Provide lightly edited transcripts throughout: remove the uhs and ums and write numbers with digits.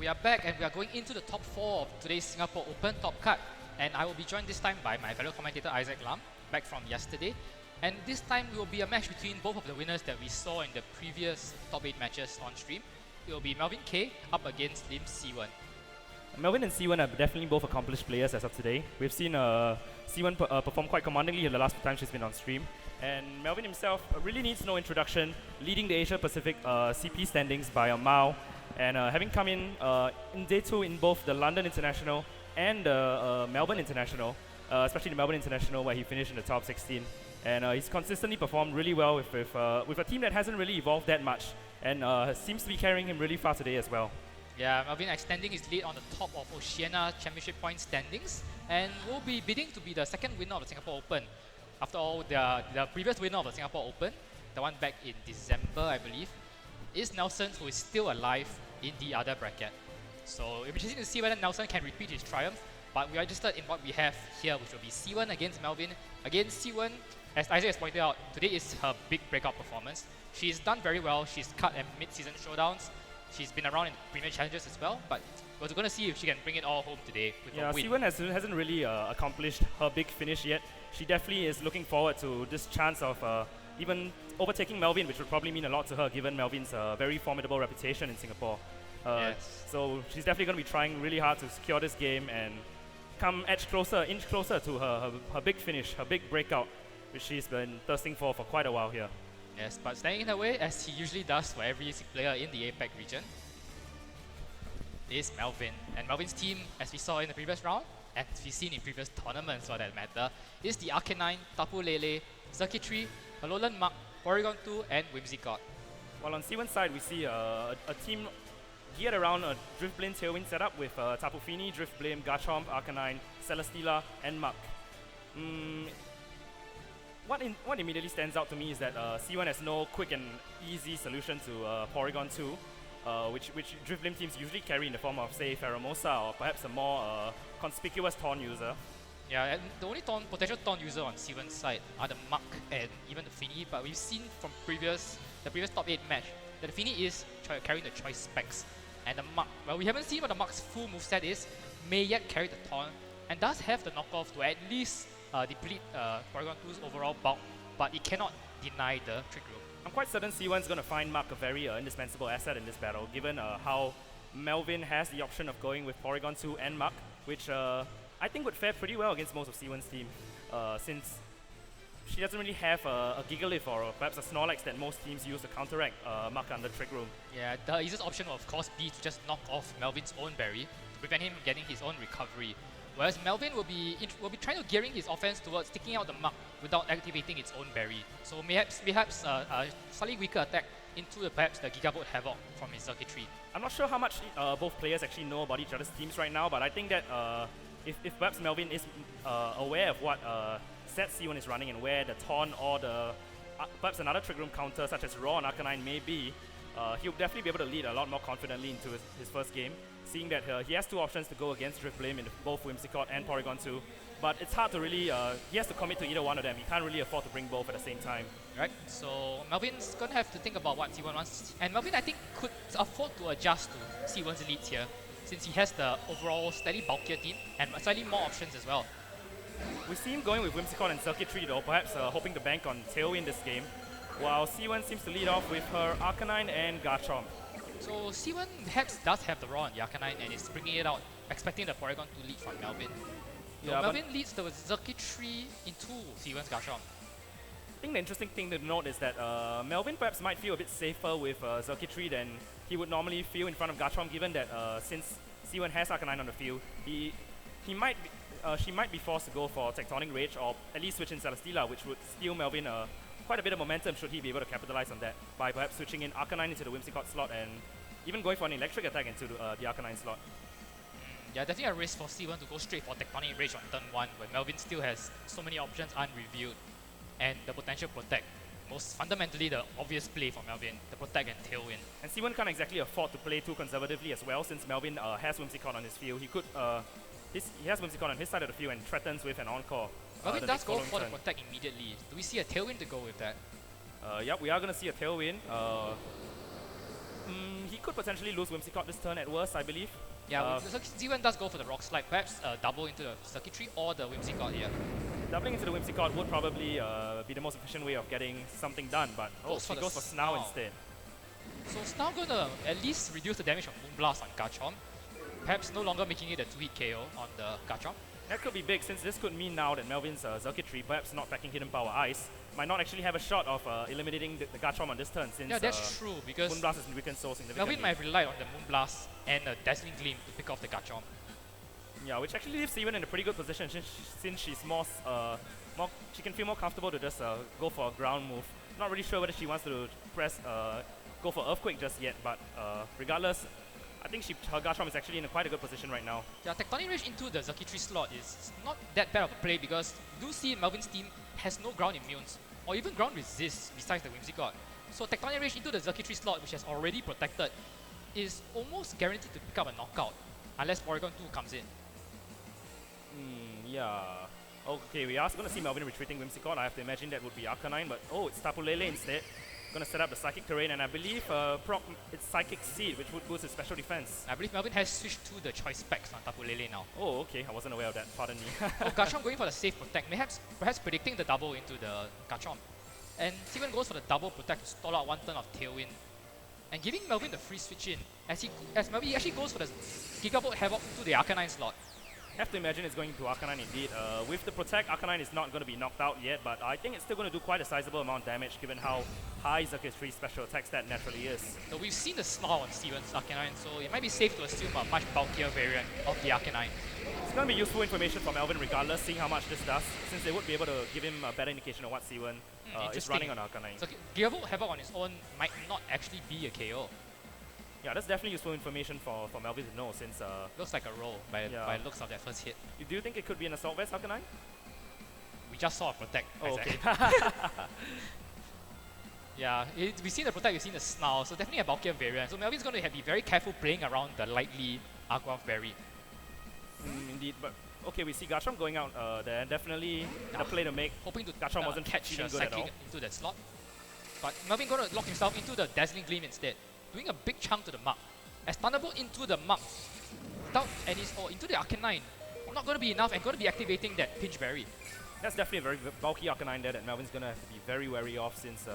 we are back and we are going into the top 4 of today's Singapore Open top card. And I will be joined this time by my fellow commentator Isaac Lam, back from yesterday. And this time it will be a match between both of the winners that we saw in the previous top 8 matches on stream. It will be Melvin K up against Lim C1. Melvin and C1 are definitely both accomplished players as of today. We've seen C1 perform quite commandingly in the last few times she's been on stream. And Melvin himself really needs no introduction, leading the Asia Pacific CP standings by a mile. And having come in day 2 in both the London International and the Melbourne International, especially the Melbourne International where he finished in the top 16. And he's consistently performed really well with a team that hasn't really evolved that much, and seems to be carrying him really far today as well. Yeah, Melvin extending his lead on the top of Oceania Championship point standings and will be bidding to be the second winner of the Singapore Open. After all, the previous winner of the Singapore Open, the one back in December I believe, is Nelson, who is still alive in the other bracket. So it'll be interesting to see whether Nelson can repeat his triumph, but we are interested in what we have here, which will be C1 against Melvin. Against C1, as Isaac has pointed out, today is her big breakout performance. She's done very well, she's cut at mid-season showdowns, she's been around in Premier Challenges as well, but we're going to see if she can bring it all home today with a win. C1 hasn't really accomplished her big finish yet. She definitely is looking forward to this chance of even overtaking Melvin, which would probably mean a lot to her given Melvin's very formidable reputation in Singapore. Yes. So she's definitely going to be trying really hard to secure this game and inch closer to her big finish, her big breakout, which she's been thirsting for quite a while here. Yes, but standing in her way, as he usually does for every player in the APAC region, is Melvin. And Melvin's team, as we saw in the previous round, and as we've seen in previous tournaments for that matter, is the Arcanine, Tapu Lele, Circuitry, Alolan Muk, Porygon 2, and Whimsicott. While on C1's side, we see a team geared around a Drift Blame Tailwind setup with Tapu Fini, Drift Blame, Garchomp, Arcanine, Celesteela, and Muk. What immediately stands out to me is that C1 has no quick and easy solution to Porygon 2, which Drift Blame teams usually carry in the form of, say, Pheromosa or perhaps a more conspicuous Taunt user. Yeah, and the only potential Taunt user on C1's side are the Muk and even the Fini, but we've seen from the previous top 8 match that the Fini is carrying the choice specs. And the Muk, well, we haven't seen what the Muk's full moveset is, may yet carry the Taunt, and does have the knockoff to at least deplete Porygon 2's overall bulk, but it cannot deny the trick room. I'm quite certain C1's going to find Muk a very indispensable asset in this battle, given how Melvin has the option of going with Porygon 2 and Muk, which I think would fare pretty well against most of C1's team, since she doesn't really have a Gigalith or perhaps a Snorlax that most teams use to counteract Muk under Trick Room. Yeah, the easiest option will of course be to just knock off Melvin's own berry to prevent him getting his own recovery. Whereas Melvin will be trying to gearing his offense towards taking out the Muk without activating its own berry. So perhaps a slightly weaker attack into perhaps the Gigavolt Havoc from his circuitry. I'm not sure how much both players actually know about each other's teams right now, but I think that if perhaps Melvin is aware of what set C1 is running and where the Taunt or the perhaps another Trick Room counter such as Raw and Arcanine may be, he'll definitely be able to lead a lot more confidently into his first game, seeing that he has two options to go against Drift Blame in both Whimsicott and Porygon 2. But it's hard to really, he has to commit to either one of them. He can't really afford to bring both at the same time. Right, so Melvin's going to have to think about what C1 wants. And Melvin, I think, could afford to adjust to C1's leads here, since he has the overall slightly bulkier team and slightly more options as well. We see him going with Whimsicott and Circuitry though, perhaps hoping to bank on Tailwind this game, while C1 seems to lead off with her Arcanine and Garchomp. So C1 perhaps does have the Raw on the Arcanine and is bringing it out, expecting the Porygon to lead from Melvin. So yeah, Melvin leads the Circuitry into C1's Garchomp. I think the interesting thing to note is that Melvin perhaps might feel a bit safer with Circuitry than he would normally feel in front of Garchomp, given that since C1 has Arcanine on the field, she might be forced to go for Tectonic Rage or at least switch in Celesteela, which would steal Melvin quite a bit of momentum should he be able to capitalize on that by perhaps switching in Arcanine into the Whimsicott slot and even going for an electric attack into the Arcanine slot. Yeah, definitely a risk for C1 to go straight for Tectonic Rage on turn 1 when Melvin still has so many options unrevealed and the potential Protect. Most fundamentally the obvious play for Melvin, the Protect and Tailwind. And C1 can't exactly afford to play too conservatively as well, since Melvin has Whimsicott on his field. He could he has Whimsicott on his side of the field and threatens with an Encore. Melvin does go for the Protect immediately. Do we see a Tailwind to go with that? Yep, we are going to see a Tailwind. He could potentially lose Whimsicott this turn at worst, I believe. Yeah, Z1 does go for the Rock Slide, perhaps double into the circuitry or the Whimsicott here. Doubling into the Whimsicott would probably be the most efficient way of getting something done, but she goes for Snow instead. So Snow gonna at least reduce the damage of Moonblast on Garchomp, perhaps no longer making it a 2-hit KO on the Garchomp. That could be big, since this could mean now that Melvin's circuitry, perhaps not packing Hidden Power Ice, might not actually have a shot of eliminating the Garchomp on this turn, since yeah, that's true, because Moonblast is weakened so significantly. Melvin might have relied on the Moonblast and a Dazzling Gleam to pick off the Garchomp. Yeah, which actually leaves Steven in a pretty good position, since she's more, she can feel more comfortable to just go for a ground move. Not really sure whether she wants to press go for Earthquake just yet, but regardless, I think her Garchomp is actually in quite a good position right now. Yeah, Tectonic Rage into the Circuitry slot is not that bad of a play, because you do see Melvin's team has no ground immunes or even ground resists besides the Whimsicott. So Tectonic Rage into the Circuitry slot, which has already protected, is almost guaranteed to pick up a knockout unless Porygon 2 comes in. Yeah. Okay, we are going to see Melvin retreating Whimsicott. I have to imagine that would be Arcanine, but it's Tapu Lele instead. Going to set up the Psychic Terrain, and I believe proc it's Psychic Seed, which would boost its special defense. I believe Melvin has switched to the choice specs on Tapu Lele now. Oh, okay. I wasn't aware of that. Pardon me. Garchomp going for the safe protect, perhaps predicting the double into the Garchomp. And Steven goes for the double protect to stall out one turn of Tailwind, and giving Melvin the free switch in as Melvin actually goes for the Gigavolt Havoc to the Arcanine slot. Have to imagine it's going to Arcanine indeed. With the Protect, Arcanine is not going to be knocked out yet, but I think it's still going to do quite a sizable amount of damage given how high Circuitry's special attack stat naturally is. So we've seen the Snarl on Steven's Arcanine, so it might be safe to assume a much bulkier variant of the Arcanine. It's going to be useful information for Melvin regardless, seeing how much this does, since they would be able to give him a better indication of what Steven is running on Arcanine. So Gigavolt Havoc on its own might not actually be a KO. Yeah, that's definitely useful information for Melvin to know, since looks like a roll by the looks of that first hit. Do you think it could be an Assault Vest Arcanine? We just saw a Protect. Oh, okay. Yeah, we've seen the Protect, we've seen the Snarl, so definitely a bulkier variant. So Melvin's going to be very careful playing around the lightly Aqua Berry. Indeed, but okay, we see Garchomp going out there. Definitely a play to make. Hoping to Garchomp wasn't catch good at all. into that slot. But Melvin going to lock himself into the Dazzling Gleam instead, doing a big chunk to the Mug. As Thunderbolt into the Mug, into the Arcanine, not going to be enough and going to be activating that Pinch Berry. That's definitely a very bulky Arcanine there that Melvin's going to have to be very wary of, since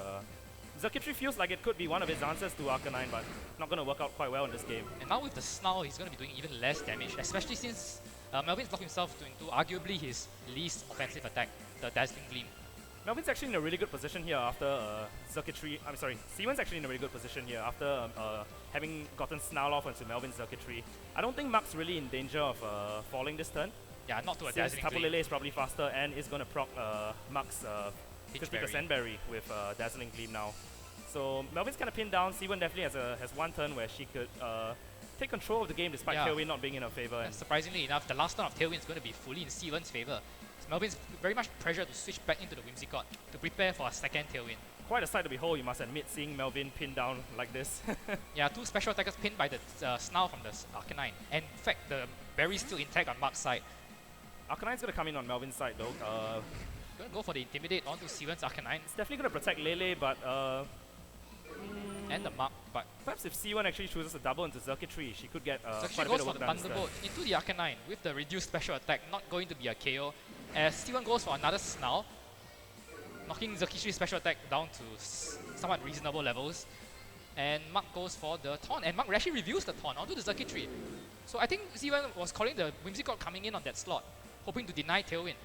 Circuitry feels like it could be one of his answers to Arcanine, but not going to work out quite well in this game. And now with the Snarl, he's going to be doing even less damage, especially since Melvin's locked himself into arguably his least offensive attack, the Dazzling Gleam. Melvin's actually in a really good position here after Steven's actually in a really good position here after having gotten Snarl off onto Melvin's Circuitry. I don't think Mug's really in danger of falling this turn. Yeah, not to a Dazzling Tapu Gleam. Lele is probably faster and is going to proc Mug's 50% berry with Dazzling Gleam now. So Melvin's kind of pinned down. Steven definitely has one turn where she could take control of the game despite Tailwind not being in her favor. And surprisingly enough, the last turn of Tailwind is going to be fully in Steven's favor. So Melvin's very much pressured to switch back into the Whimsicott to prepare for a second Tailwind. Quite a sight to behold, you must admit, seeing Melvin pinned down like this. Yeah, two special attackers pinned by the Snarl from the Arcanine. And in fact, the Berry's still intact on Mug's side. Arcanine's going to come in on Melvin's side though. Going to go for the Intimidate onto Steven's Arcanine. It's definitely going to protect Lele, but and the Mug, but perhaps if C1 actually chooses a double into Circuitry, she could get so quite a bit of work done. Thunderbolt into the Arcanine with the reduced special attack, not going to be a KO. As Steven goes for another Snarl, knocking Circuitry's special attack down to somewhat reasonable levels. And Mug goes for the Taunt, and Mug actually reviews the Taunt onto the Circuitry. So I think Steven was calling the Whimsicott coming in on that slot, hoping to deny Tailwind.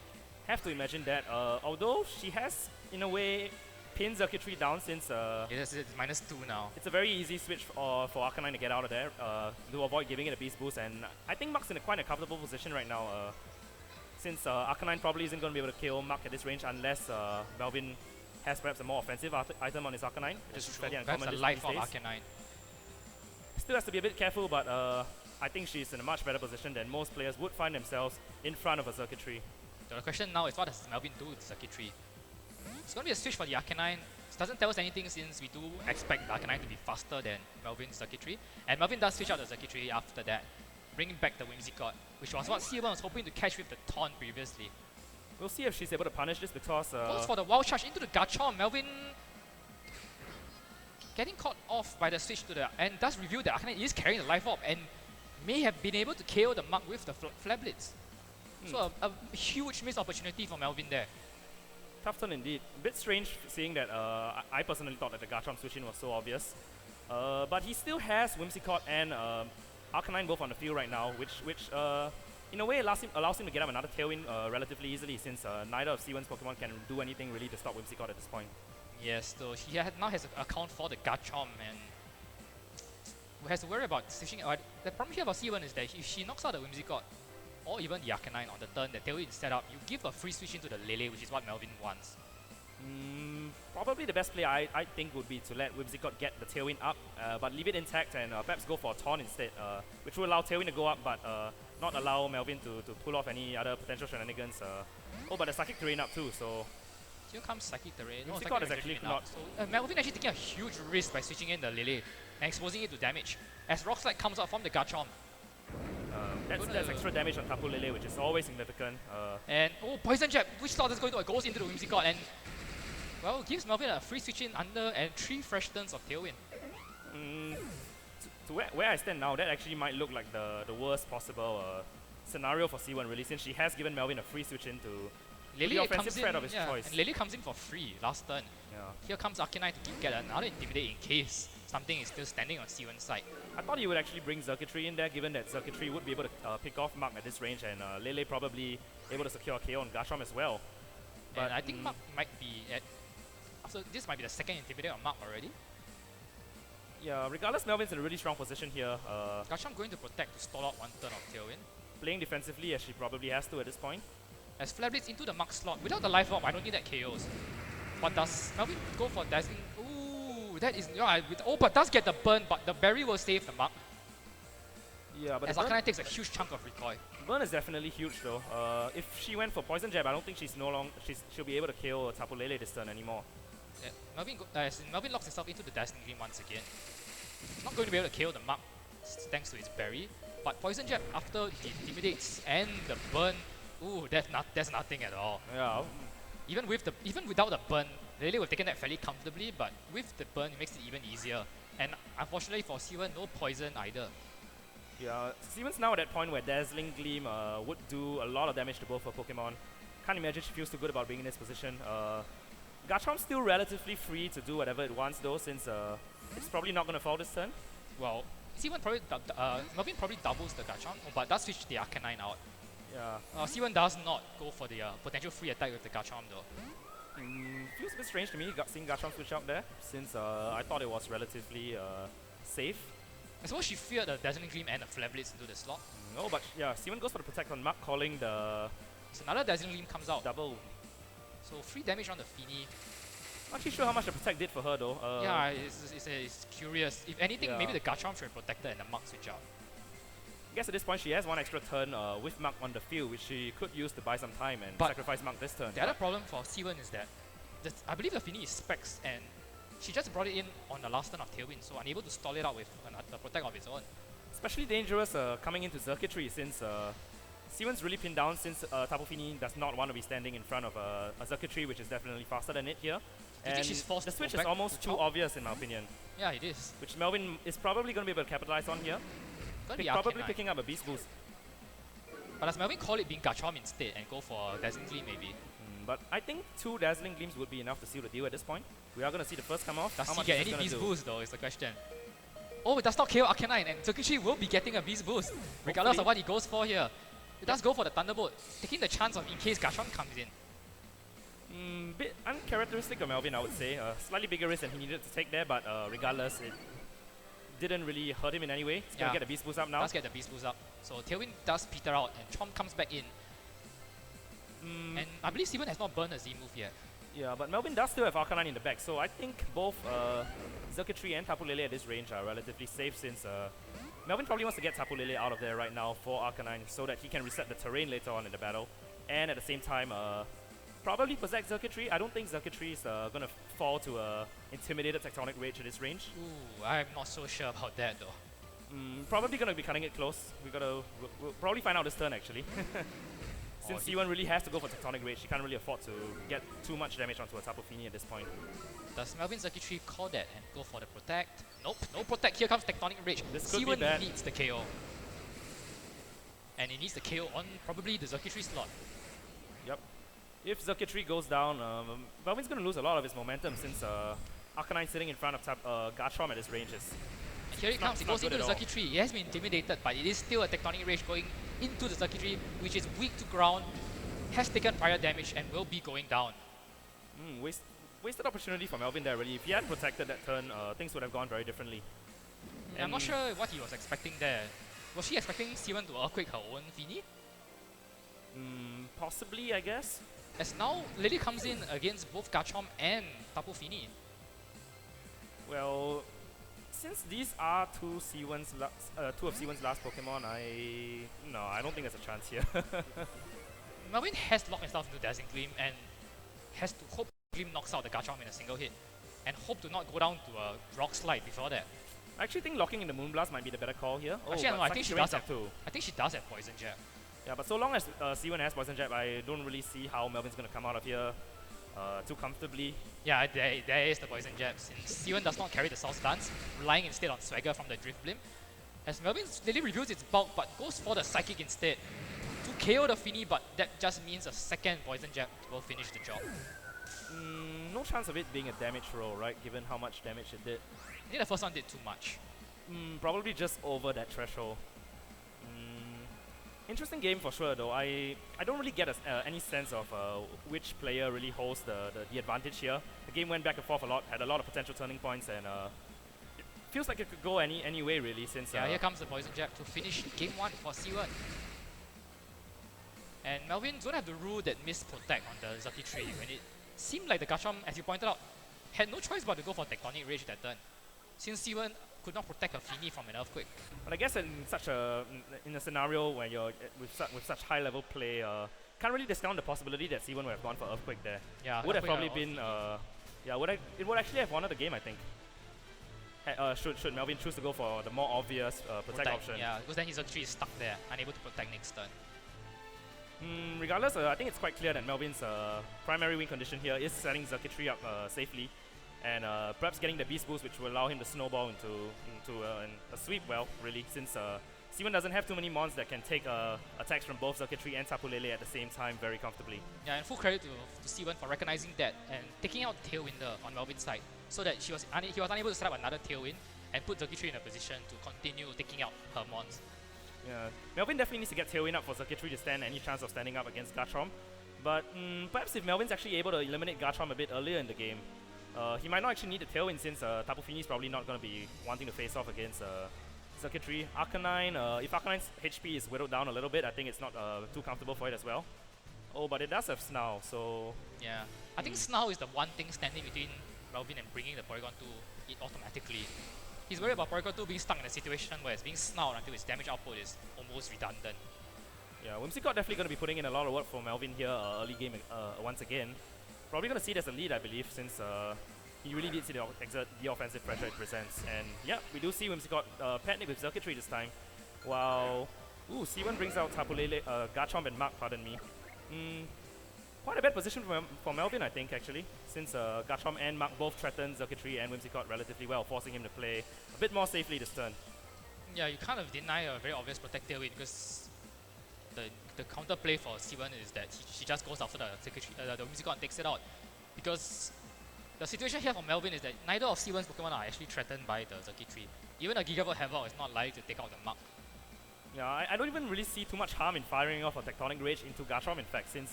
Have to imagine that, although she has, in a way, pinned Circuitry down since It's -2 now. It's a very easy switch for Arcanine to get out of there to avoid giving it a Beast Boost, and I think Mug's in quite a comfortable position right now since Arcanine probably isn't going to be able to KO Mug at this range unless Melvin has perhaps a more offensive item on his Arcanine, which is fairly uncommon That's the life of Arcanine. Still has to be a bit careful, but I think she's in a much better position than most players would find themselves in front of a Circuitry. So the question now is, what does Melvin do with the Circuitry? It's going to be a switch for the Arcanine. It doesn't tell us anything since we do expect the Arcanine to be faster than Melvin's Circuitry. And Melvin does switch out the Circuitry after that, bringing back the Whimsicott, which was what C1 was hoping to catch with the Taunt previously. We'll see if she's able to punish this because... Goes for the Wild Charge into the Garchomp. Melvin getting caught off by the switch to the, and does reveal that Arcanine is carrying the Life Orb and may have been able to KO the Mug with the Flare Blitz. So a huge missed opportunity for Melvin there. Tough turn indeed. A bit strange seeing that I personally thought that the Garchomp switch-in was so obvious. But he still has Whimsicott and Arcanine both on the field right now, which in a way allows him to get up another Tailwind relatively easily, since neither of C1's Pokemon can do anything really to stop Whimsicott at this point. Yes, so he now has an account for the Garchomp and has to worry about switching. The problem here about C1 is that if she knocks out the Whimsicott or even the Arcanine on the turn that Tailwind is set up, you give a free switch into the Lele, which is what Melvin wants. Probably the best play I think would be to let Whimsicott get the Tailwind up, but leave it intact and perhaps go for a Taunt instead, which will allow Tailwind to go up, but not allow Melvin to pull off any other potential shenanigans. Oh, but the Psychic Terrain up too, so... Here comes Psychic Terrain. No, Whimsicott is actually not... So Melvin actually taking a huge risk by switching in the Lele and exposing it to damage, as Rock Slide comes out from the Garchomp. That's extra damage on Tapu Lele, which is always significant. And Poison Jab, which slot is going to goes into the Whimsicott and well, gives Melvin a free switch in under and 3 fresh turns of Tailwind. To where I stand now, that actually might look like the worst possible scenario for C1 really, since she has given Melvin a free switch in to the offensive threat of his choice. And Lele comes in for free last turn. Yeah. Here comes Arcanine to get another Intimidate in case something is still standing on C1's side. I thought he would actually bring Circuitry in there, given that Circuitry would be able to pick off Mark at this range, and Lele probably able to secure a KO on Garchomp as well. But I think Mark might be at... So this might be the second Intimidate on Mark already. Yeah, regardless, Melvin's in a really strong position here. Garchomp going to protect to stall out one turn of Tailwind. Playing defensively as she probably has to at this point. As Flare Blitz into the Mark slot. Without the Life Orb, I don't think that KOs. But does Melvin go for Dazzling? Ooh, that is... but does get the burn, but the Berry will save the Mark. Yeah, but as Arcanine takes a huge chunk of recoil. Burn is definitely huge though. If she went for Poison Jab, I don't think she'll be able to KO Tapu Lele this turn anymore. Yeah, Melvin locks himself into the Dazzling Gleam once again. Not going to be able to KO the Mark thanks to his Berry. But Poison Jab after he intimidates and the burn, ooh, that's nothing at all. Yeah. Even without the burn, Lele would have taken that fairly comfortably, but with the burn it makes it even easier. And unfortunately for C1, no poison either. Yeah, C1's now at that point where Dazzling Gleam would do a lot of damage to both her Pokemon. Can't imagine she feels too good about being in this position. Garchomp's still relatively free to do whatever it wants though, since it's probably not going to fall this turn. Well, C1 probably, Melvin probably doubles the Garchomp, but does switch the Arcanine out. Yeah. C1 does not go for the potential free attack with the Garchomp though. Feels a bit strange to me seeing Garchomp switch out there, since I thought it was relatively safe. I suppose she feared the Dazzling Gleam and the Flare Blitz into the slot. No, but yeah, C1 goes for the Protect on Mark, calling the... So another Dazzling Gleam comes out. Double. So free damage on the Fini. Not actually sure how much the Protect did for her though. Yeah, it's curious. If anything, maybe the Garchomp should protect her and the Mark switch out. I guess at this point she has one extra turn with Mark on the field, which she could use to buy some time and sacrifice Mark this turn. The other problem for C1 is that I believe the Fini is Specs and she just brought it in on the last turn of Tailwind, so unable to stall it out with a Protect of its own. Especially dangerous coming into Circuitry, since C1's really pinned down, since Tapu Fini does not want to be standing in front of a Circuitry, which is definitely faster than it here. And the switch is almost too obvious in my opinion. Yeah, it is. Which Melvin is probably going to be able to capitalize on here. Probably picking up a Beast Boost. But does Melvin call it being Garchomp instead and go for Dazzling Gleam maybe? But I think 2 Dazzling Gleams would be enough to seal the deal at this point. We are going to see the first come off. Does he get any Beast Boost though is the question. Oh, it does not KO Arcanine and Circuitry will be getting a Beast Boost regardless of what he goes for here. It does go for the Thunderbolt, taking the chance of in case Garchomp comes in. Bit uncharacteristic of Melvin, I would say. Slightly bigger risk than he needed to take there, but regardless, it didn't really hurt him in any way. He's going to get the Beast Boost up now. Does get the Beast Boost up. So Tailwind does peter out and Chomp comes back in. And I believe C1 has not burned a Z move yet. Yeah, but Melvin does still have Arcanine in the back, so I think both Circuitry and Tapu Lele at this range are relatively safe, since Melvin probably wants to get Tapu Lele out of there right now for Arcanine so that he can reset the terrain later on in the battle. And at the same time, probably protect Circuitry. I don't think Circuitry is going to fall to a Intimidated Tectonic Rage at this range. Ooh, I'm not so sure about that though. Probably going to be cutting it close. We'll probably find out this turn actually. Since C1 really has to go for Tectonic Rage, she can't really afford to get too much damage onto a Tapu Fini at this point. Does Melvin circuitry call that and go for the protect? Nope, no protect. Here comes Tectonic Rage. This could be C1 bad. needs the KO. And he needs the KO on probably the circuitry slot. Yep. If circuitry goes down, Melvin's going to lose a lot of his momentum since Arcanine sitting in front of Garchomp at his ranges. And here it comes, it goes into the circuitry. He has been intimidated, but it is still a Tectonic Rage going into the circuitry, which is weak to ground, has taken prior damage, and will be going down. Wasted opportunity for Melvin there, really. If he had protected that turn, things would have gone very differently. I'm not sure what he was expecting there. Was she expecting C1 to Earthquake her own Fini? Possibly, I guess. As now, Lily comes in against both Garchomp and Tapu Fini. Well, since these are two of C1's last Pokemon, I don't think there's a chance here. Melvin has locked himself into Dazzling Gleam and has to hope Gleam knocks out the Garchomp in a single hit, and hope to not go down to a Rock Slide before that. I actually think locking in the Moonblast might be the better call here. Actually, I think she does have too. I think she does have Poison Jab. Yeah, but so long as C1 has Poison Jab, I don't really see how Melvin's going to come out of here too comfortably. Yeah, there is the Poison Jab. Since C1 does not carry the South Stance, relying instead on Swagger from the Drift Blim. As Melvin Lily reveals its bulk, but goes for the Psychic instead to KO the Fini, but that just means a second Poison Jab will finish the job. No chance of it being a damage roll, right? Given how much damage it did. I think the first one did too much. Probably just over that threshold. Interesting game for sure, though. I don't really get any sense of which player really holds the advantage here. The game went back and forth a lot, had a lot of potential turning points, and it feels like it could go any way really. Since here comes the Poison Jab to finish game 1 for C1. And Melvin don't have the rule that missed protect on the circuitry when it seemed like the Garchomp, as you pointed out, had no choice but to go for Tectonic Rage that turn, since C1 could not protect a Fini from an Earthquake. But I guess in a scenario where you're with such high level play, can't really discount the possibility that C1 would have gone for Earthquake there. Yeah, would have probably been it would actually have won the game, I think. Should Melvin choose to go for the more obvious protect option. Yeah, because then his circuitry is stuck there, unable to protect next turn. Regardless, I think it's quite clear that Melvin's primary win condition here is setting circuitry up safely, and perhaps getting the Beast Boost, which will allow him to snowball into a sweep well, really, since C1 doesn't have too many mons that can take attacks from both circuitry and Tapu Lele at the same time very comfortably. Yeah, and full credit to C1 for recognizing that and taking out Tailwinder on Melvin's side, so that he was unable to set up another Tailwind and put circuitry in a position to continue taking out her mons. Yeah, Melvin definitely needs to get Tailwind up for circuitry to stand any chance of standing up against Garchomp. But perhaps if Melvin's actually able to eliminate Garchomp a bit earlier in the game, he might not actually need the Tailwind, since Tapu Fini is probably not going to be wanting to face off against circuitry. Arcanine, if Arcanine's HP is whittled down a little bit, I think it's not too comfortable for it as well. Oh, but it does have Snarl, so... Yeah, I think Snarl is the one thing standing between Melvin and bringing the Porygon 2 it automatically. He's worried about Porygon 2 being stuck in a situation where it's being snarled until its damage output is almost redundant. Yeah, Whimsicott definitely going to be putting in a lot of work for Melvin here early game once again. Probably going to see it as a lead, I believe, since he really needs to exert the offensive pressure it presents. And yeah, we do see Whimsicott panic with circuitry this time. While C1 brings out Tapu Lele, Garchomp and Mark, pardon me. Quite a bad position for Melvin, I think, actually, since Garchomp and Mark both threaten circuitry and Whimsicott relatively well, forcing him to play a bit more safely this turn. Yeah, you kind of deny a very obvious protective win, because the counter play for C1 is that she just goes after the Whimsicott and takes it out. Because the situation here for Melvin is that neither of C1's Pokemon are actually threatened by the circuitry. Even a Gigavolt Havoc is not likely to take out the Mark. Yeah, I don't even really see too much harm in firing off a Tectonic Rage into Garchomp, in fact, since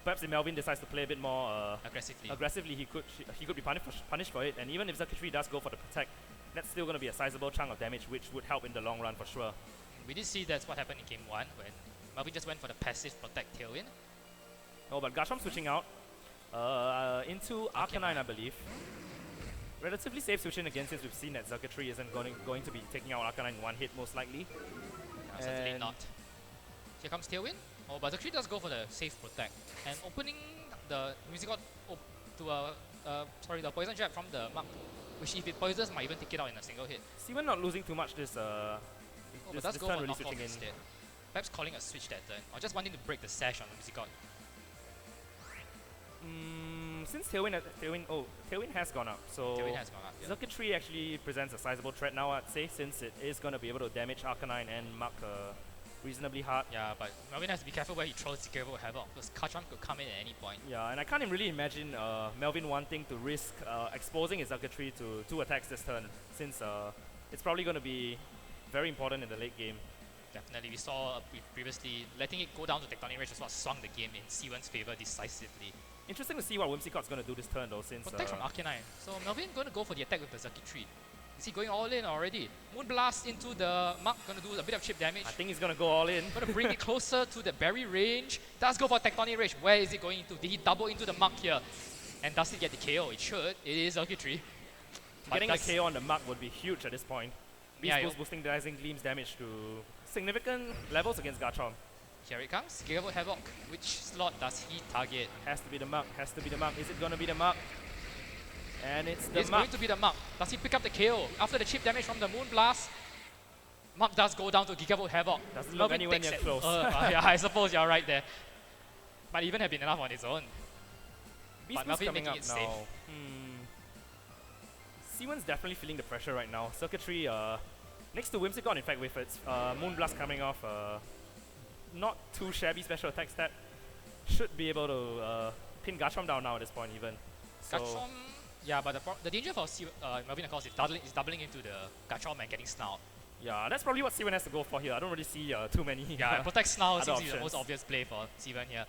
perhaps if Melvin decides to play a bit more aggressively, he could be punished for it. And even if circuitry does go for the protect, that's still going to be a sizable chunk of damage, which would help in the long run for sure. We did see that's what happened in game 1 when Melvin just went for the passive protect Tailwind. Oh, but Garchomp switching out into Arcanine, I believe. Relatively safe switching again, since we've seen that circuitry isn't going to be taking out Arcanine in one hit most likely. Certainly not. Here comes Tailwind. Oh, but actually does go for the safe protect and opening the Whimsicott to the Poison Jab from the Mark, which if it poisons might even take it out in a single hit. C1 not losing too much this but this does go turn for really knockoff switching in. instead. Perhaps calling a switch that turn, or just wanting to break the sash on Whimsicott. Since Tailwind has gone up, so Tailwind has gone up, yeah. Circuitry actually presents a sizable threat now, I'd say, since it is going to be able to damage Arcanine and Mark reasonably hard. Yeah, but Melvin has to be careful where he throws Zigable Havoc, because Kacham could come in at any point. Yeah, and I can't really imagine Melvin wanting to risk exposing his Circuitry to 2 attacks this turn, since it's probably going to be very important in the late game. Definitely, we saw previously letting it go down to Tectonic Rage is what swung the game in C1's favor decisively. Interesting to see what Whimsicott's going to do this turn though, since... Protect from Arcanine. So Melvin going to go for the attack with the Circuitry. Is he going all in already? Moonblast into the Muk, going to do a bit of chip damage. I think he's going to go all in. Going to bring it closer to the berry range. Does go for Tectonic Rage. Where is it going into? Did he double into the Muk here? And does it get the KO? It should. It is Circuitry. Getting a KO on the Muk would be huge at this point. Beast Boost boosting Dazzling Gleam's damage to significant levels against Garchomp. Here it comes. Gigable Havoc. Which slot does he target? Has to be the Muk. Has to be the Muk. Is it going to be the Muk? And it's the Muk. It's going to be the Muk. Does he pick up the KO? After the chip damage from the Moonblast, Muk does go down to Gigable Havoc. Doesn't look anywhere near close. Yeah, I suppose you're right there. Might even have been enough on its own. Beast Boost coming up now. C1's definitely feeling the pressure right now. Circuitry, next to Whimsicott, in fact, with its Moonblast coming off, not too shabby special attack stat, should be able to pin Garchomp down now at this point even. So Garchomp, yeah, but the danger for Melvin, of course, is doubling into the Garchomp and getting Snout. Yeah, that's probably what C1 has to go for here. I don't really see too many. Yeah, protect Snout seems to be the most obvious play for C1 here.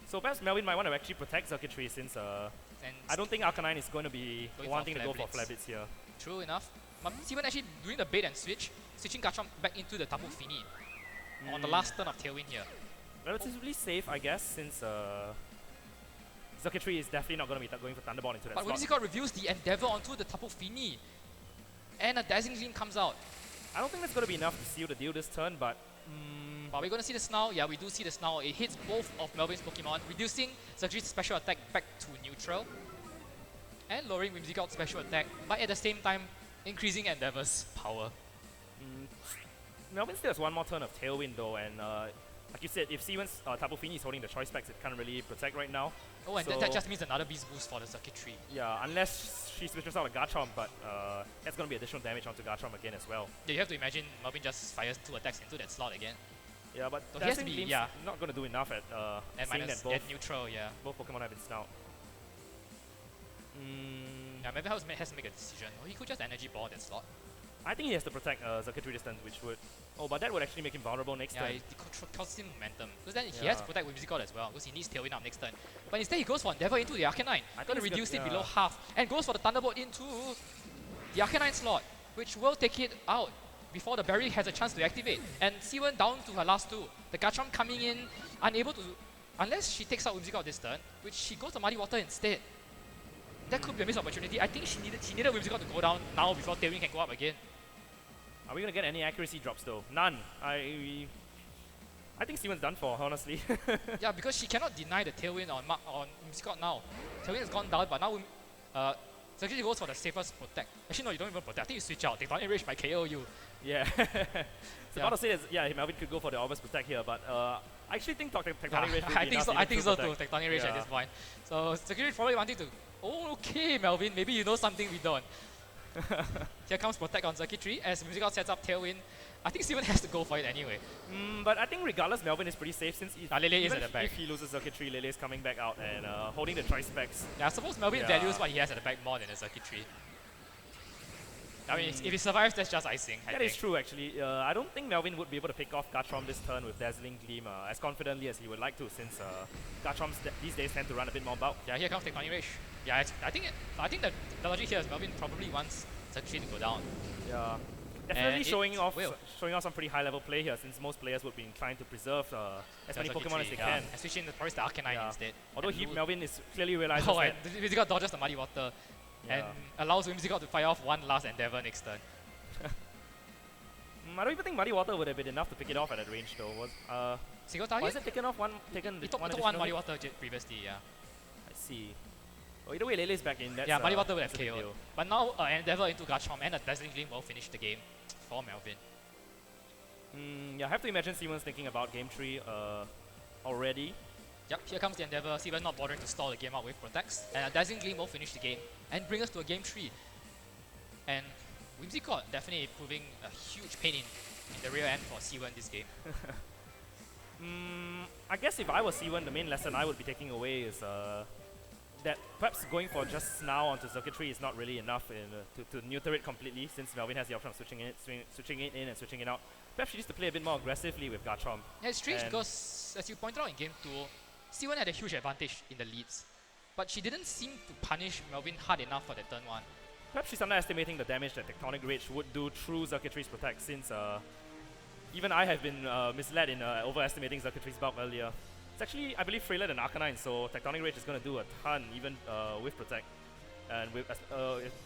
So perhaps Melvin might want to actually protect Circuitry since I don't think Arcanine is going to be wanting to go for Flare Blitz here. True enough. But C1 actually doing the bait and switch, switching Garchomp back into the Tapu Fini on the last turn of Tailwind here. Relatively safe, I guess, since Circuitry is definitely not going to be going for Thunderbolt into that slot. But Whimsicott reveals the Endeavor onto the Tapu Fini, and a Dazzling Gleam comes out. I don't think that's going to be enough to seal the deal this turn, but... But we're going to see the Snout. Yeah, we do see the Snout. It hits both of Melvin's Pokemon, reducing Circuitry's special attack back to neutral, and lowering Whimsicott's special attack, but at the same time, increasing Endeavor's power. Melvin still has one more turn of Tailwind though, and like you said, if C1's Tapu Fini is holding the choice specs, it can't really protect right now. Oh, and that just means another Beast Boost for the Circuitry. Yeah, unless she switches out a Garchomp, but that's going to be additional damage onto Garchomp again as well. Yeah, you have to imagine Melvin just fires 2 attacks into that slot again. Yeah, but so he has to be not going to do enough at seeing that both neutral, both Pokemon have been Snout. Yeah, Melvin has to make a decision. Or he could just Energy Ball that slot. I think he has to protect Circuitry distance, which would... Oh, but that would actually make him vulnerable next turn. Yeah, it costs him momentum. Because then he has to protect Whimsicott as well, because he needs Tailwind up next turn. But instead he goes for Endeavor into the Arcanine. Going to reduce it below half. And goes for the Thunderbolt into the Arcanine slot, which will take it out before the Berry has a chance to activate. And C1 down to her last 2. The Garchomp coming in, unable to... Unless she takes out Whimsicott this turn, which she goes to Muddy Water instead. That could be a missed opportunity. I think she needed Whimsicott to go down now before Tailwind can go up again. Are we going to get any accuracy drops though? None. I think C1's done for, honestly. Yeah, because she cannot deny the Tailwind on Whimsicott now. Tailwind has gone down, but now Circuitry goes for the safest protect. Actually, no, you don't even protect. I think you switch out. Tectonic Rage might KO you. Yeah. About to say that, Melvin could go for the obvious protect here, but I actually think Tectonic Rage would be I think so too, Tectonic Rage at this point. So Circuitry probably wanting to... Oh, okay, Melvin, maybe you know something we don't. Here comes Protect on Circuitry as Whimsicott sets up Tailwind. I think Steven has to go for it anyway. But I think regardless, Melvin is pretty safe since Lele is at the back. If he loses Circuitry, Lele is coming back out and holding the choice specs. Yeah, I suppose Melvin values what he has at the back more than the Circuitry. I mean, if he survives, that's just icing. That is true, actually. I don't think Melvin would be able to pick off Garchomp this turn with Dazzling Gleam as confidently as he would like to, since Garchomps these days tend to run a bit more bulk. Yeah, here comes Tectonic Rage. Yeah, I think the logic here is Melvin probably wants Circuitry to go down. Yeah, definitely showing off some pretty high level play here, since most players would be inclined to preserve as many Pokemon as they can. And switching the Arcanine instead. Although Melvin is clearly realizes that. Whimsicott dodges the Muddy Water. And allows Whimsicott to fire off one last Endeavor next turn. I don't even think Muddy Water would have been enough to pick it off at that range though. Single target? Was it taken off one? It took one Muddy Water previously, yeah. I see. Well, either way, Lele's back in. That's, Muddy Water would have KO'd. But now Endeavor into Garchomp and a Dazzling Gleam will finish the game for Melvin. Yeah, I have to imagine C1's thinking about game 3 already. Yep, here comes the Endeavor. C1 not bothering to stall the game out with Protects. And a Dazzling Gleam will finish the game and bring us to a game 3. And Whimsicott definitely proving a huge pain in the rear end for C1 this game. I guess if I was C1, the main lesson I would be taking away is that perhaps going for just now onto circuitry is not really enough to neuter it completely, since Melvin has the option of switching it in and switching it out. Perhaps she needs to play a bit more aggressively with Garchomp. Yeah, it's strange because, as you pointed out in game 2, C1 had a huge advantage in the leads, but she didn't seem to punish Melvin hard enough for the turn 1. Perhaps she's underestimating the damage that Tectonic Rage would do through Circuitry's Protect, since even I have been misled in overestimating Circuitry's bulk earlier. It's actually, I believe, frailer than Arcanine, so Tectonic Rage is going to do a ton, even with Protect, and with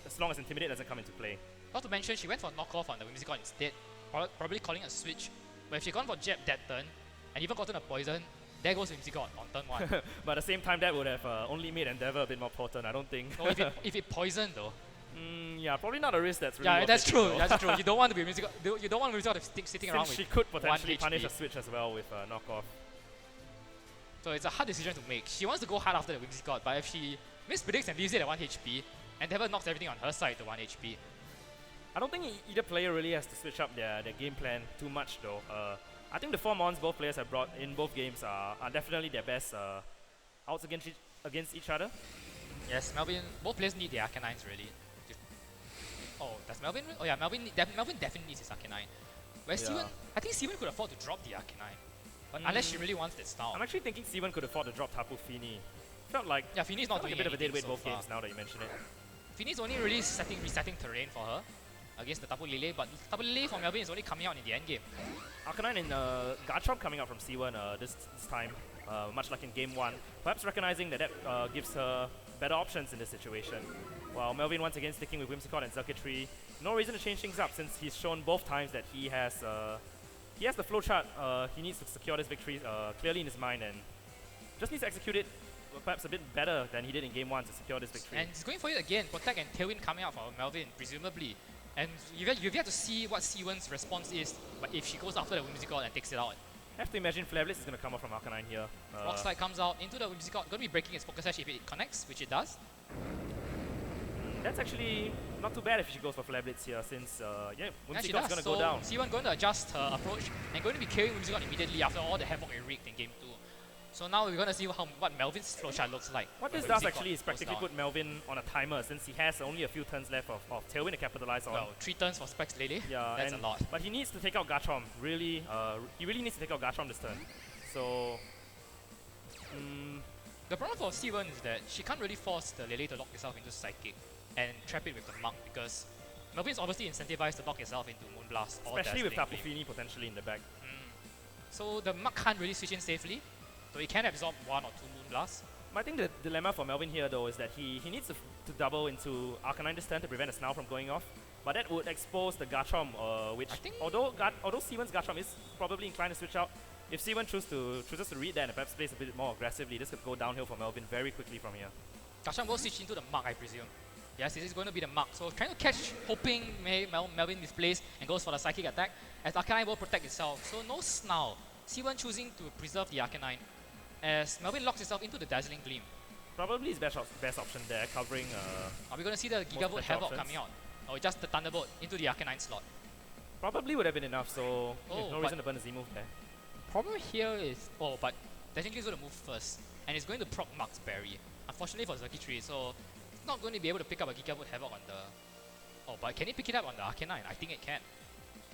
as long as Intimidate doesn't come into play. Not to mention, she went for knockoff on the Whimsicott instead, probably calling a switch. But if she gone for Jab that turn, and even gotten a poison, there goes Whimsicott on turn 1. But at the same time, that would have only made Endeavor a bit more potent, I don't think. Oh, if it poisoned though. Yeah, probably not a risk that's really yeah, worth that's taking, true. though. That's true. You don't want to be Whimsicott. You don't want Whimsicott to sitting Since around with she could potentially 1 punish HP. a switch as well with knockoff. So it's a hard decision to make. She wants to go hard after the Whimsicott, but if she mispredicts and leaves it at 1 HP, Endeavor knocks everything on her side to 1 HP. I don't think either player really has to switch up their game plan too much though. I think the 4 mons both players have brought in both games are definitely their best outs against each other. Yes, Melvin, both players need their Arcanines really. Oh, does Melvin? Oh yeah, Melvin definitely needs his Arcanine. Whereas Yeah. C1, I think C1 could afford to drop the Arcanine. But unless she really wants that style. I'm actually thinking C1 could afford to drop Tapu Fini. Felt like, yeah, Fini's not like doing a bit of a dead weight so both far. games now that you mention it. Fini's only really resetting terrain for her against the Tapu Lele, but Tapu Lele for Melvin is only coming out in the end game. Arcanine and Garchomp coming out from C1 this time, much like in game 1. Perhaps recognizing that gives her better options in this situation. While Melvin once again sticking with Whimsicott and Circuitry, no reason to change things up since he's shown both times that he has the flowchart he needs to secure this victory clearly in his mind and just needs to execute it perhaps a bit better than he did in game 1 to secure this victory. And he's going for it again, Protect and Tailwind coming out for Melvin, presumably. And you've yet to see what C1's response is, but if she goes after the Whimsicott and takes it out. I have to imagine Flare Blitz is going to come out from Arcanine here. Rock Slide comes out into the Whimsicott, going to be breaking its Focus Sash if it connects, which it does. That's actually not too bad if she goes for Flare Blitz here, since Yeah, she Whimsicott's does. going to So go down. C1 going to adjust her approach and going to be killing Whimsicott immediately after all the havoc it wreaked in game 2. So now we're going to see what Melvin's flowchart looks like. What when this does Whimsicott actually is goes practically down. put Melvin on a timer since he has only a few turns left of Tailwind to capitalize on. Well, 3 turns for Specs Lele. Yeah, that's a lot. But he needs to take out Garchomp. Really, he really needs to take out Garchomp this turn. So, The problem for C1 is that she can't really force the Lele to lock itself into Psychic and trap it with the Monk because Melvin is obviously incentivized to lock itself into Moonblast or especially with Dazzling Tapu Gleam. Fini potentially in the back. So the Monk can't really switch in safely, so he can absorb 1 or 2 Moonblasts. But I think the dilemma for Melvin here though is that he needs to double into Arcanine this turn to prevent a Snarl from going off. But that would expose the Garchomp, which I think although C1's Garchomp is probably inclined to switch out, if C1 chooses to read that and perhaps plays a bit more aggressively, this could go downhill for Melvin very quickly from here. Garchomp will switch into the Monk, I presume. Yes, this is going to be the Monk. So trying to catch, hoping Melvin misplays and goes for the Psychic attack, as Arcanine will protect itself. So no Snarl. C1 choosing to preserve the Arcanine, as Melvin locks itself into the Dazzling Gleam. Probably his best option there, covering. Are we going to see the Gigavolt special Havoc options. coming out? Or just the Thunderbolt into the Arcanine slot? Probably would have been enough, so Oh, no reason to burn the Z move there. Problem here is, but Dazzling Gleam is going to move first, and it's going to proc Mark's Berry. Unfortunately for Circuitry, so it's not going to be able to pick up a Gigavolt Havoc on the... Oh, but can it pick it up on the Arcanine? I think it can.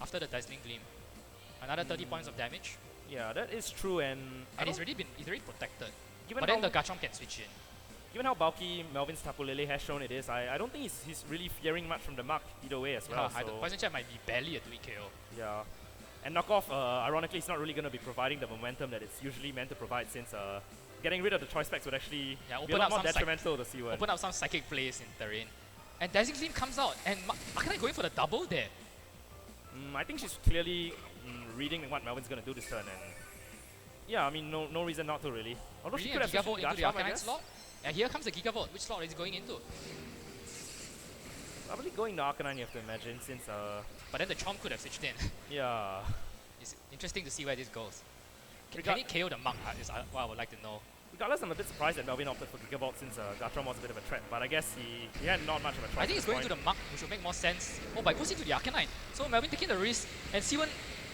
After the Dazzling Gleam. Another 30 points of damage. Yeah, that is true, and And it's already protected. given But how, then the Garchomp can switch in. given how bulky Melvin's Tapu Lele has shown it is, I don't think he's really fearing much from the mark either way as well. The So, Poison Chat might be barely a 2 KO. yeah. And knockoff, ironically, it's not really going to be providing the momentum that it's usually meant to provide, since getting rid of the choice specs would actually Yeah, be a open lot up more some detrimental to C1. Open up some Psychic plays in terrain. And Dazzling Gleam comes out, and Arcanine going for the double there. I think she's clearly reading what Melvin's going to do this turn, and yeah, I mean, no reason not to really. Although she Really could a have Gigavolt switched into the Garchomp, I Arcanine guess. slot. And here comes the Gigavolt. Which slot is it going into? Probably going to Arcanine, you have to imagine, since But then the Chomp could have switched in. yeah. It's interesting to see where this goes. Can he KO the Monk? Is what I would like to know. Regardless, I'm a bit surprised that Melvin opted for Gigabolt since Garchomp was a bit of a threat, but I guess he had not much of a choice. I think it's going to the Monk, which will make more sense. Oh, but it goes into the Arcanine. So Melvin taking the risk, and C1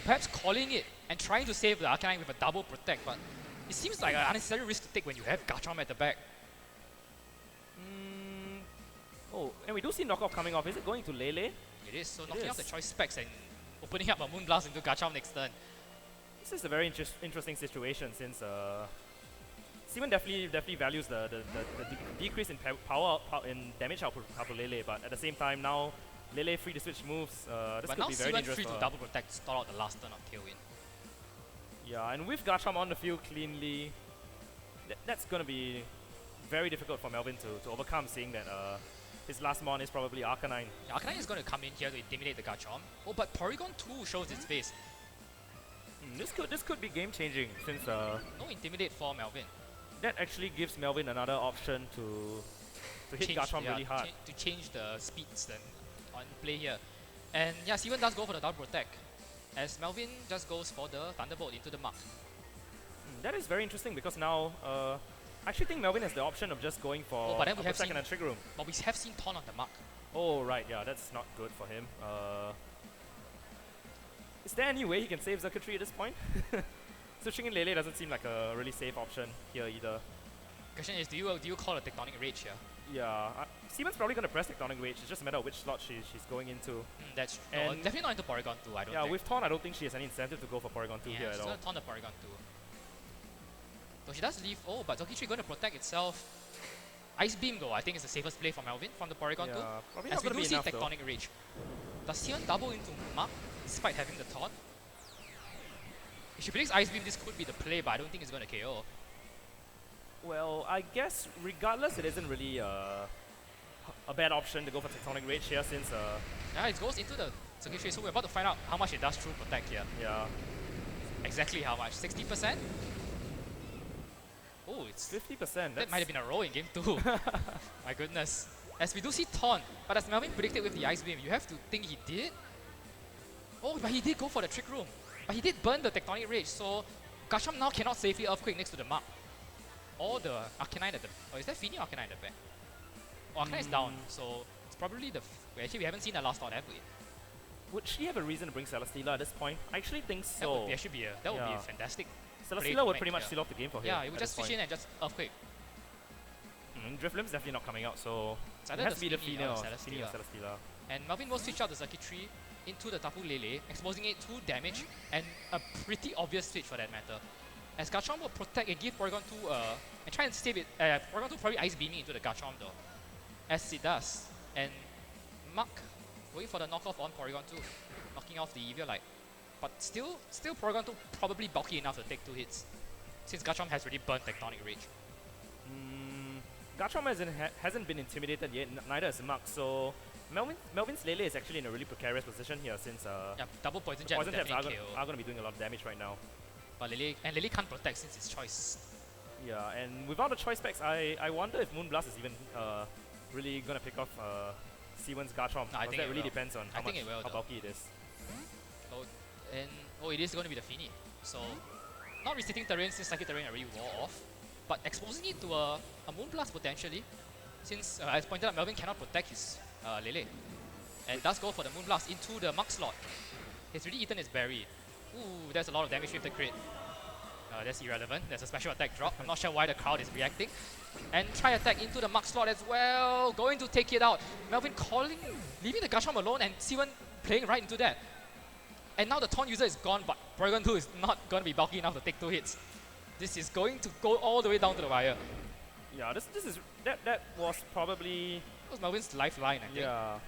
perhaps calling it and trying to save the Arcanine with a double protect, but it seems like an unnecessary risk to take when you have Garchomp at the back. Oh, and we do see knockoff coming off. Is it going to Lele? It is, so knocking off the choice specs and opening up a Moonblast into Garchomp next turn. This is a very interesting situation since Steven definitely values the decrease in power in damage output for Lele, but at the same time now Lele free to switch moves. This could be very dangerous. Free to double protect, stall out the last turn of Tailwind. Yeah, and with Garchomp on the field cleanly, that's gonna be very difficult for Melvin to overcome, seeing that his last mon is probably Arcanine. Yeah, Arcanine is going to come in here to intimidate the Garchomp. Oh, but Porygon 2 shows its face. This could be game changing since no intimidate for Melvin. That actually gives Melvin another option to hit Garchomp really hard. To change the speeds then on play here. And yeah, C1 does go for the double protect, as Melvin just goes for the Thunderbolt into the Mark. That is very interesting because now I actually think Melvin has the option of just going for a second and Trick Room. But we have seen Taunt on the Mark. Oh right, yeah, that's not good for him. Is there any way he can save Circuitry at this point? Switching in Lele doesn't seem like a really safe option here either. Question is, do you call a Tectonic Rage here? Yeah, Simon's probably going to press Tectonic Rage. It's just a matter of which slot she's going into. That's true. No, definitely not into Porygon 2, I don't think. Yeah, with Taunt, I don't think she has any incentive to go for Porygon 2 here at all. She's going to taunt the Porygon 2. So she does leave. Oh, but Zokichi going to protect itself. Ice Beam though, I think is the safest play for Melvin from the Porygon 2. Probably as not we do see enough, Tectonic Rage. Does Sion double into Mark despite having the taunt? If she predicts Ice Beam, this could be the play, but I don't think it's going to KO. Well, I guess regardless, it isn't really a bad option to go for Tectonic Rage here since... yeah, it goes into the Zokichi, so we're about to find out how much it does through Protect here. Yeah. Exactly how much? 60%? Oh, it's 50%. That might have been a roll in game 2. My goodness. As we do see Taunt, but as Melvin predicted with the Ice Beam, you have to think he did. Oh, but he did go for the Trick Room. But he did burn the Tectonic Rage, so Garchomp now cannot safely Earthquake next to the Mark. Or the Arcanine at the... Oh, is that Fini or Arcanine at the back? Oh, Arcanine is down, so it's probably the... Actually, we haven't seen the last thought, have we? Would she have a reason to bring Celesteela at this point? I actually think so. That would be a fantastic. Celesteela would pretty much seal off the game for him. Yeah, it would just switch in and just Earthquake. Drifloon's definitely not coming out, so it has to be the Fini or Celesteela. And Melvin will switch out the Circuitry into the Tapu Lele, exposing it to damage, and a pretty obvious switch for that matter. As Garchomp will protect and give Porygon 2 and try and save it. Porygon 2 probably Ice Beaming into the Garchomp though, as it does. And Mark going for the knockoff on Porygon 2, knocking off the Eviolite. But still Porygon 2 probably bulky enough to take 2 hits, since Garchomp has already burnt Tectonic Rage. Garchomp hasn't been intimidated yet, neither has Mark, so Melvin's Lele is actually in a really precarious position here since double Poison Jab are going to be doing a lot of damage right now. But Lele can't protect since it's choice. Yeah, and without the choice specs, I wonder if Moonblast is even really going to pick off C1's Garchomp. No, I think that really depends on how bulky it is. Oh, it is going to be the Fini. So, not restricting terrain since Psychic Terrain already wore off, but exposing it to a Moonblast potentially, since as pointed out, Melvin cannot protect his Lele. And does go for the Moonblast into the Mark slot. He's really eaten his berry. Ooh, there's a lot of damage with the crit. That's irrelevant. There's a special attack drop. I'm not sure why the crowd is reacting. And try attack into the Mark slot as well. Going to take it out. Melvin leaving the Garchomp alone and C1 playing right into that. And now the Taunt user is gone, but Porygon 2 is not going to be bulky enough to take 2 hits. This is going to go all the way down to the wire. Yeah, that was probably... That was Melvin's lifeline, I think. Yeah.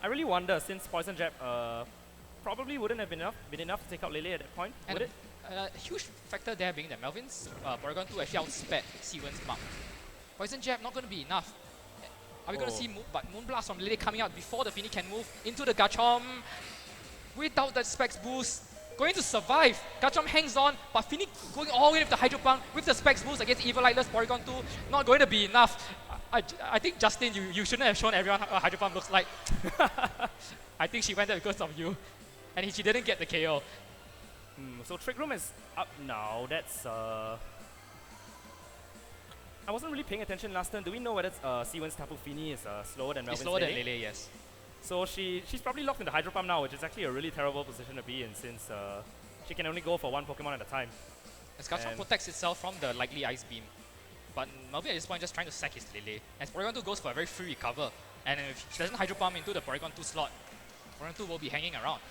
I really wonder, since Poison Jab probably wouldn't have been enough to take out Lele at that point, and would it? A huge factor there being that Melvin's Porygon 2 actually outsped C1's Mark. Poison Jab not going to be enough. Are we going to see Moonblast from Lele coming out before the Fini can move into the Garchomp? Without that Specs boost, going to survive. Garchomp hangs on, but Fini going all the way with the Hydro Pump with the Specs boost against Evioliteless Porygon 2, not going to be enough. I think Justin, you shouldn't have shown everyone how Hydro Pump looks like. I think she went there because of you. And she didn't get the KO. So Trick Room is up now. That's I wasn't really paying attention last turn. Do we know whether C1's Tapu Fini is slower than Melvin's It's slower than Lele? Lele, yes. So she's probably locked in the Hydro Pump now, which is actually a really terrible position to be in since she can only go for one Pokemon at a time. As Garchomp protects itself from the likely Ice Beam. But Melvin at this point just trying to sack his Lele. As Porygon 2 goes for a very free recover. And if she doesn't Hydro Pump into the Porygon 2 slot, Porygon 2 will be hanging around.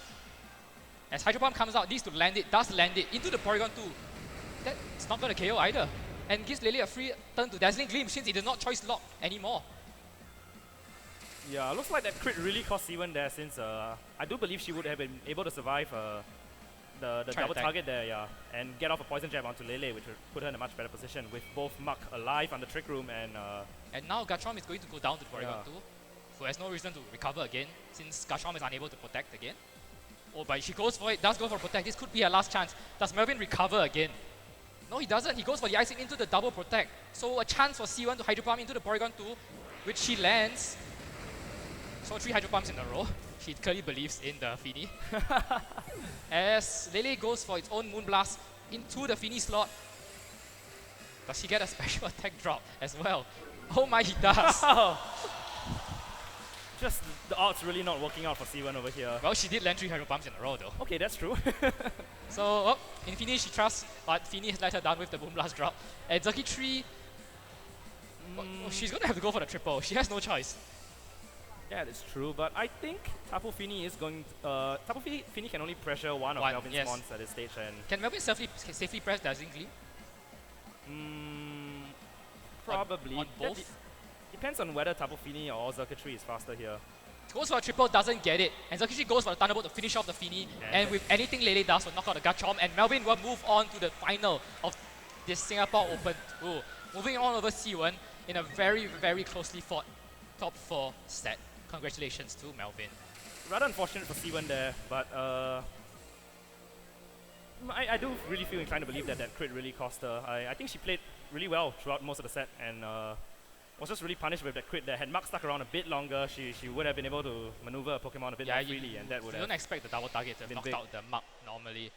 As Hydro Pump comes out, needs to land it, does land it into the Porygon 2. That's not going to KO either. And gives Lele a free turn to Dazzling Gleam since he does not choice lock anymore. Yeah, looks like that crit really cost C1 there since I do believe she would have been able to survive the double target there, yeah, and get off a Poison Jab onto Lele, which would put her in a much better position with both Muk alive on the Trick Room and now Garchomp is going to go down to Porygon 2, who has no reason to recover again since Garchomp is unable to protect again. Oh, but she goes for it, does go for protect. This could be her last chance. Does Melvin recover again? No, he doesn't. He goes for the icing into the double protect. So a chance for C1 to Hydro Pump into the Porygon 2, which she lands. So 3 Hydro Pumps in a row. She clearly believes in the Fini. As Lele goes for its own Moonblast into the Fini slot. Does she get a special attack drop as well? Oh my, he does. Just the odds really not working out for C1 over here. Well, she did land 3 Hydro Pumps in a row though. Okay, that's true. So, in Fini she trusts, but Fini has let her down with the Moonblast drop. And Zerky 3, she's going to have to go for the triple. She has no choice. Yeah, that's true, but I think Tapu Fini is going to, Tapu Fini can only pressure one of Melvin's mons at this stage. And can Melvin safely press Dazzling Gleam? Probably. On both? Depends on whether Tapu Fini or Zerkatry is faster here. Goes for a triple, doesn't get it. And Zerkatry goes for the Thunderbolt to finish off the Fini. And with anything Lele does will knock out the Garchomp. And Melvin will move on to the final of this Singapore Open 2. Moving on over C1 in a very, very closely fought top 4 set. Congratulations to Melvin. Rather unfortunate for C1 there, but I do really feel inclined to believe that that crit really cost her. I think she played really well throughout most of the set and was just really punished with that crit there. Had Muk stuck around a bit longer, she would have been able to maneuver a Pokemon a bit more freely, and that would have. You don't expect the double target to have knocked out the Muk normally.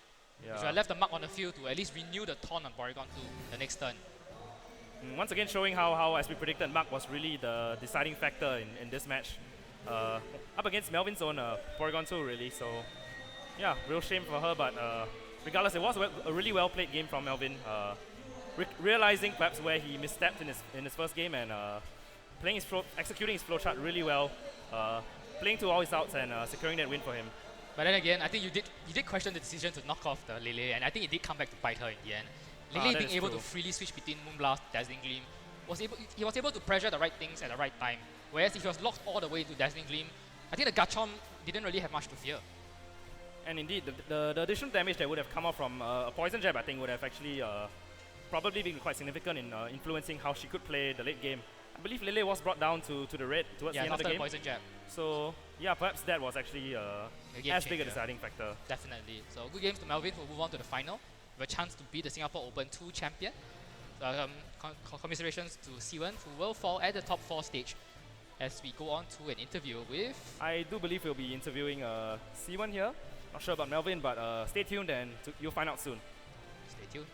Yeah. You should have left the Muk on the field to at least renew the taunt on Porygon 2 the next turn. Once again showing how, as we predicted, Muk was really the deciding factor in this match. Up against Melvin's own Porygon 2 really, so yeah, real shame for her, but regardless, it was a really well played game from Melvin. Realizing perhaps where he misstepped in his first game and executing his flowchart really well, playing to all his outs and securing that win for him. But then again, I think you did question the decision to knock off the Lele, and I think it did come back to bite her in the end. Lele being able to freely switch between Moonblast, Dazzling Gleam, he was able to pressure the right things at the right time. Whereas if he was locked all the way to Dazzling Gleam, I think the Garchomp didn't really have much to fear. And indeed, the additional damage that would have come out from a Poison Jab, I think, would have actually probably been quite significant in influencing how she could play the late game. I believe Lele was brought down to the red towards the end of the game. Poison Jab. So yeah, perhaps that was actually as big a deciding factor. Definitely. So good games to Melvin. We'll move on to the final with a chance to be the Singapore Open 2 champion. Commiserations to C1, who will fall at the top 4 stage as we go on to an interview with... I do believe we'll be interviewing C1 here. Not sure about Melvin, but stay tuned and you'll find out soon. Stay tuned.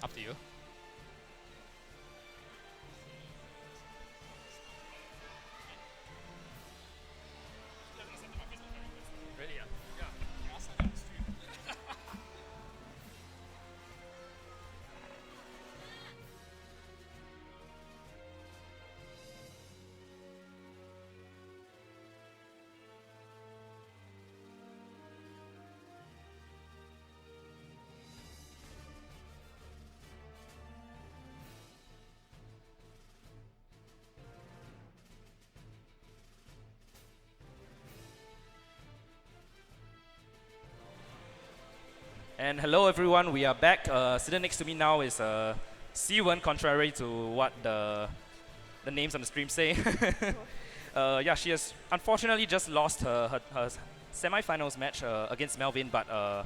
Up to you. Really? Yeah. And hello everyone, we are back. Sitting next to me now is C1, contrary to what the names on the stream say. Yeah, she has unfortunately just lost her semi-finals match against Melvin, but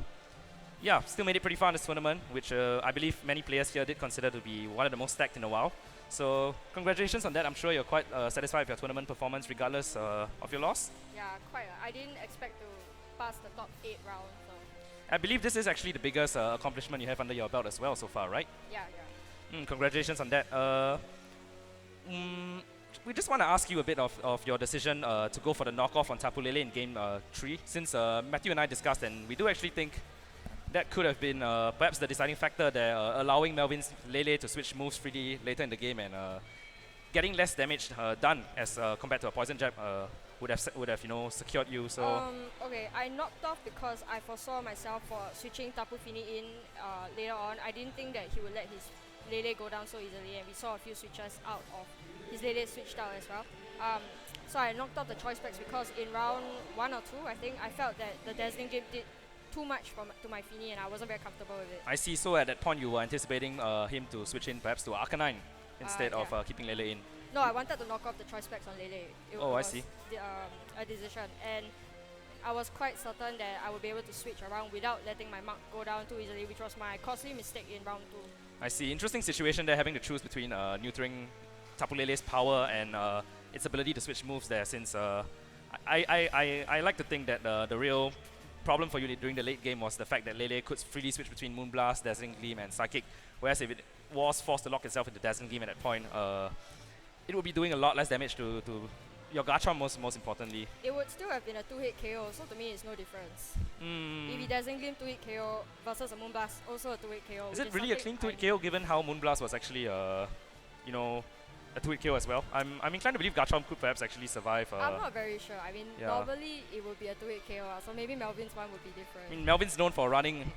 yeah, still made it pretty far in this tournament, which I believe many players here did consider to be one of the most stacked in a while. So congratulations on that. I'm sure you're quite satisfied with your tournament performance regardless of your loss. Yeah, quite. I didn't expect to pass the top 8 rounds. So I believe this is actually the biggest accomplishment you have under your belt as well so far, right? yeah. Congratulations on that. We just want to ask you a bit of your decision to go for the knockoff on Tapu Lele in game 3, since Matthew and I discussed, and we do actually think that could have been perhaps the deciding factor there, allowing Melvin's Lele to switch moves freely later in the game and getting less damage done as compared to a poison jab would have secured you. So Okay, I knocked off because I foresaw myself for switching Tapu Fini in later on. I didn't think that he would let his Lele go down so easily, and we saw a few switches out of his Lele switched out as well. So I knocked off the choice specs because in round 1 or 2, I think I felt that the Dazzling Gleam did too much to my Fini, and I wasn't very comfortable with it. I see. So at that point, you were anticipating him to switch in perhaps to Arcanine instead of keeping Lele in. No, I wanted to knock off the choice specs on Lele. I see. A decision, and I was quite certain that I would be able to switch around without letting my mark go down too easily, which was my costly mistake in round 2. I see. Interesting situation there, having to choose between neutering Tapu Lele's power and its ability to switch moves there, since I like to think that the real problem for you during the late game was the fact that Lele could freely switch between Moonblast, Dazzling Gleam and Psychic, whereas if it was forced to lock itself into Dazzling Gleam at that point, it would be doing a lot less damage to your Garchomp most importantly. It would still have been a 2-hit KO, so to me it's no difference. If he Dazzling Gleam 2-hit KO versus a Moonblast, also a 2-hit KO. Is it really a clean 2-hit KO given how Moonblast was actually a 2-hit KO as well? I'm inclined to believe Garchomp could perhaps actually survive. I'm not very sure. I mean, normally it would be a 2-hit KO, so maybe Melvin's one would be different. I mean, Melvin's known for running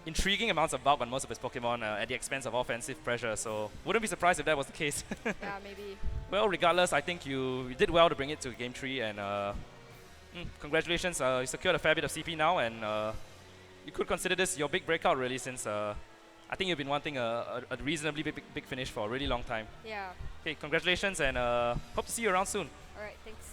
intriguing amounts of bulk on most of his Pokemon at the expense of offensive pressure, so wouldn't be surprised if that was the case. Yeah, maybe. Well, regardless, I think you did well to bring it to game 3, and congratulations, you secured a fair bit of CP now, and you could consider this your big breakout really, since I think you've been wanting a reasonably big finish for a really long time. Yeah. Okay, congratulations, and hope to see you around soon. Alright, thanks.